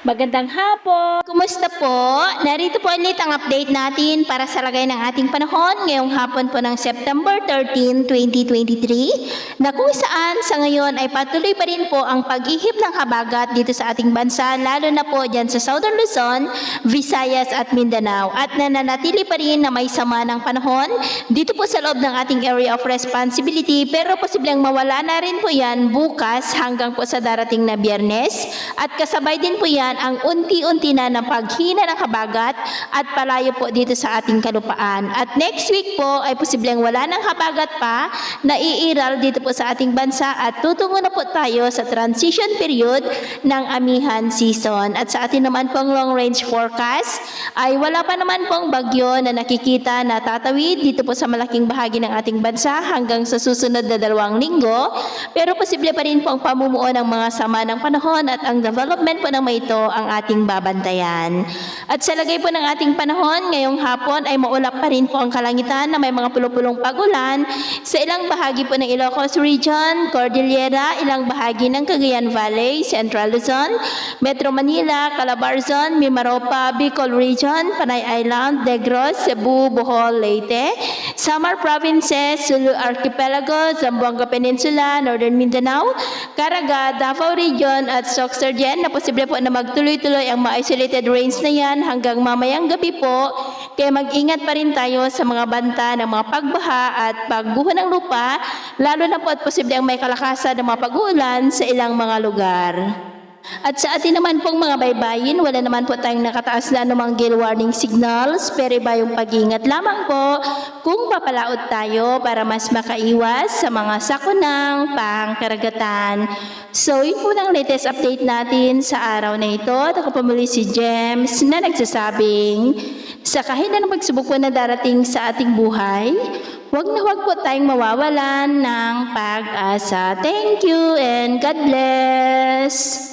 Magandang hapon! Kumusta po? Narito po ulit ang update natin para sa lagay ng ating panahon ngayong hapon po ng September 13, 2023 na kung saan sa ngayon ay patuloy pa rin po ang pag-ihip ng habagat dito sa ating bansa lalo na po dyan sa Southern Luzon, Visayas at Mindanao at nananatili pa rin na may sama ng panahon dito po sa loob ng ating area of responsibility pero posibleng mawala na rin po yan bukas hanggang po sa darating na Biyernes at kasabay din po yan ang unti-unti na ng paghina ng habagat at palayo po dito sa ating kalupaan. At next week po ay posibleng wala ng habagat pa na iiral dito po sa ating bansa at tutungo na po tayo sa transition period ng amihan season. At sa atin naman pong long range forecast ay wala pa naman pong bagyo na nakikita na tatawid dito po sa malaking bahagi ng ating bansa hanggang sa susunod na 2 linggo. Pero posible pa rin pong pamumuo ng mga sama ng panahon at ang development po ng mga ito ang ating babantayan. At sa lagay po ng ating panahon, ngayong hapon ay maulap pa rin po ang kalangitan na may mga pulupulong pag-ulan sa ilang bahagi po ng Ilocos Region, Cordillera, ilang bahagi ng Cagayan Valley, Central Luzon, Metro Manila, Calabarzon, Mimaropa, Bicol Region, Panay Island, Negros, Cebu, Bohol, Leyte, Samar Provinces, Sulu Archipelago, Zamboanga Peninsula, Northern Mindanao, Caraga, Davao Region at Soxargen na posible po na magtuloy-tuloy ang mga isolated rains na yan hanggang mamayang gabi po. Kaya mag-ingat pa rin tayo sa mga banta ng mga pagbaha at pagguho ng lupa, lalo na po at posible ang may kalakasan ng mga pag-uulan sa ilang mga lugar. At sa atin naman pong mga baybayin, wala naman po tayong nakataas na anumang gale warning signals, pero iba yung pag-ingat lamang po kung papalaot tayo para mas makaiwas sa mga sakunang pangkaragatan. So, yun po ang latest update natin sa araw na ito. At ako po muli si James na nagsasabing, sa kahit na pagsubok po na darating sa ating buhay, huwag na huwag po tayong mawawalan ng pag-asa. Thank you and God bless!